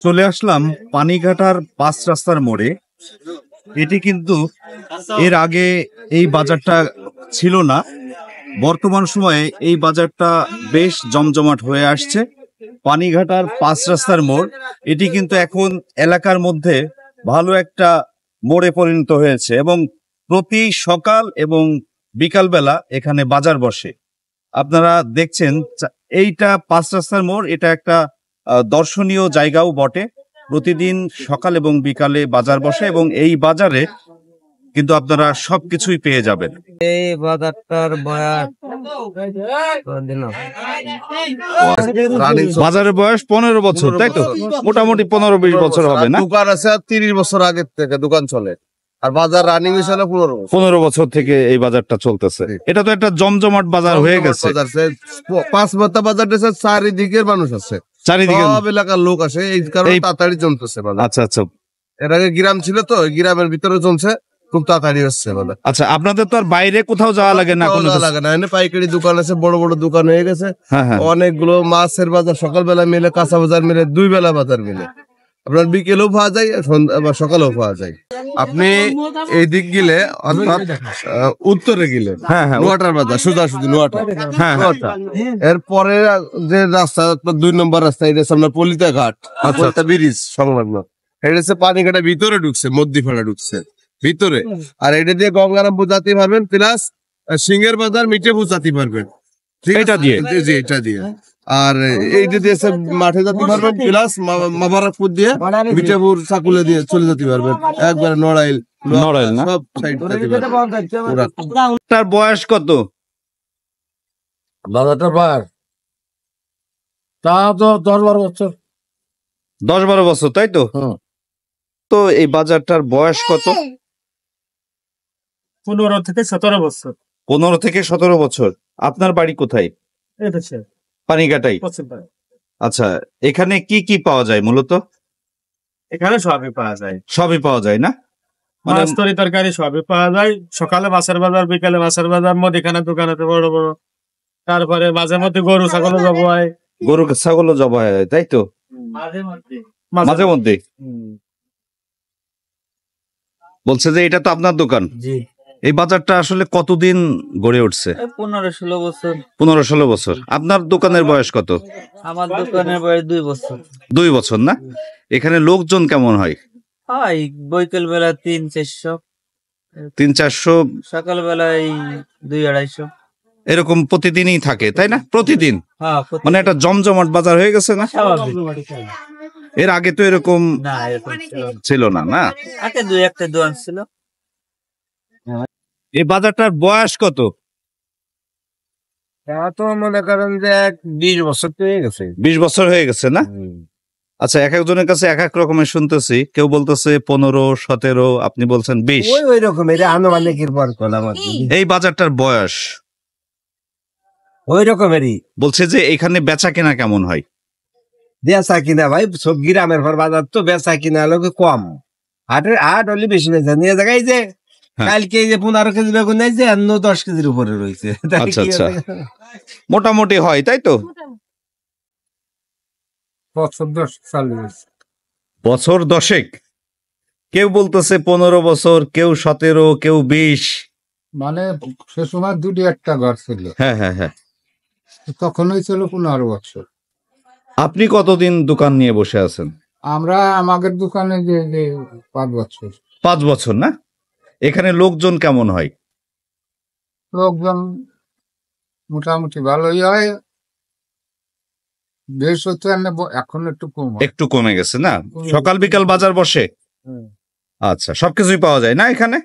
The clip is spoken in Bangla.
চলে আসলাম পানিঘাটার ৫ রাস্তার মোড়ে। এটি কিন্তু এর আগে এই বাজারটা ছিল না। বর্তমান সময়ে এই বাজারটা বেশ জমজমাট হয়ে আসছে। পানিঘাটার ৫ রাস্তার মোড় এটি কিন্তু এখন এলাকার মধ্যে ভালো একটা মোড়ে পরিণত হয়েছে এবং প্রতি সকাল এবং বিকালবেলা এখানে বাজার বসে। আপনারা দেখছেন এইটা ৫ রাস্তার মোড়, এটা একটা দর্শনীয় জায়গাও বটে। প্রতিদিন সকাল এবং বিকালে বাজার বসে এবং এই বাজারে কিন্তু আপনারা সবকিছুই পেয়ে যাবেন। এই বাজারটার বয়স বাজারের বয়স ১৫ বছর, তাই তো? মোটামুটি ১৫-২০ বছর হবে না? দোকান আছে ৩০ বছর আগের থেকে দোকান চলে, আর বাজার রানিং হিসাবে ১৫ বছর থেকে এই বাজারটা চলতেছে। এটা তো একটা জমজমাট বাজার হয়ে গেছে। ৫ মাথা বাজার চারিদিকের মানুষ আছে, চারিদিকে সব এলাকার লোক আসে, এই কারণে তাড়াতাড়ি জমতেছে বাজার। আচ্ছা আচ্ছা। এর আগে গ্রাম ছিল তো, গ্রামের ভিতরে জমছে, খুব তাড়াতাড়ি হচ্ছে বাজার। আচ্ছা, আপনাদের তো আর বাইরে কোথাও যাওয়া লাগে না? কোনো লাগে না, এনে পাইকারি দোকান আছে, বড় বড় দোকান হয়ে গেছে। হ্যাঁ হ্যাঁ। অনেকগুলো মাছের বাজার সকালবেলা মিলে, কাঁচা বাজার মিলে, ২ বেলা বাজার মিলে। আপনার বিকেলেও পাওয়া যায়, আবার সকালেও পাওয়া যায়। আপনি এই দিক গেলে, অর্থাৎ উত্তরে গেলে নোয়াটার বাজার, সোজাসুজি নোয়াটা। এরপরে যে রাস্তা, ২ নম্বর রাস্তা, এটা আপনার পলিতা ঘাট, পলিতা ব্রিজ সংলগ্ন। এটা হচ্ছে পানিঘাটা ভিতরে ঢুকছে, মধ্যিপাড়া ঢুকছে ভিতরে। আর এটা দিয়ে গঙ্গারাম বোঝাতে পারবেন, প্লাস সিংহের বাজার মিটে বোঝাতে পারবেন। এটা দিয়ে, জি এটা দিয়ে। আর এইটা দিয়ে মাঠে যেতে পারবেন, প্লাস মাবারকপুর দিয়ে মিঠাপুর চাকুলে দিয়ে চলে যেতে পারবেন, একবারে নড়াইল না সব সাইড তার বয়স কত? বাজারটার বয়স তা তো ১০-১২ বছর। ১০-১২ বছর, তাই তো? তো এই বাজারটার বয়স কত? ১৫ থেকে ১৭ বছর। ১৫ থেকে ১৭ বছর। আপনার বাড়ি কোথায়? পানিঘাটাই। আচ্ছা, এখানে কি কি পাওয়া যায় মূলত? এখানে সবই পাওয়া যায়। সবই পাওয়া যায় না? মানে মাছ তরকারি সবই পাওয়া যায়। সকালে মাছের বাজার, বিকালে মাছের বাজার, মুদিখানা দোকান আছে বড় বড়। তারপরে মাঝে মধ্যে গরু ছাগলও জব হয়। গরু ছাগলও জবাই হয়, তাই তো? মাঝে মধ্যে। বলছে যে এটা তো আপনার দোকান। জি। এই বাজারটা আসলে কতদিন গড়ে উঠছে? ১৫-১৬ বছর। ১৫-১৬ বছর। আপনার দোকানের বয়স কত? আমার দোকানের বয়স ২ বছর। ২ বছর না? এখানে লোকজন কেমন হয়? হয় বৈকাল বেলা ৩-৪০০, ৩-৪০০, সকাল বেলায় ২-২৫০। এরকম প্রতিদিনই থাকে, তাই না? প্রতিদিন হ্যাঁ, মানে একটা জমজমাট বাজার হয়ে গেছে না? স্বাভাবিক। এর আগে তো এরকম না, এরকম ছিল না, না? আগে ২-১টা দোকান ছিল। এই বাজারটার বয়স কত? তো মনে করেন যে ২০ বছর তো হয়ে গেছে। ২০ বছর হয়ে গেছে না? আচ্ছা, এক একজনের কাছে এক এক রকমের শুনতেছি। কেউ বলতেছে ১৫-১৭, আপনি বলছেন ২০। ওই রকম আনুমানিকের পর করলাম। এই বাজারটার বয়স ওই রকমেরই। বলছে যে এখানে বেচা কেনা কেমন হয়? বেচা কিনা ভাই সব গ্রামের পর বাজার তো, বেচা কিনা লোক কম। হাট হলে বেশি বেচা নিয়ে জায়গায় যে কালকে যে ১৫ কেজি বেগুন নেই যে ১০ কেজির উপরে রয়েছে। আচ্ছা আচ্ছা, মোটামুটি হয়, তাই তো? বছর ১০। কেউ বলতেছে ১৫ বছর, কেউ ১৭, কেউ ২০। মানে সে সময় ২-১টা ঘর ছিল। হ্যাঁ হ্যাঁ হ্যাঁ। তখনই ছিল ১৫ বছর। আপনি কতদিন দোকান নিয়ে বসে আছেন? আমরা আমাদের দোকানে যে ৫ বছর। ৫ বছর না? এখানে লোকজন কেমন হয়? লোকজন মোটামুটি ভালোই হয়। বেশ হচ্ছে এখন একটু কম হয়। একটু কমে গেছে না? সকাল বিকাল বাজার বসে? আচ্ছা, সবকিছুই পাওয়া যায় না এখানে?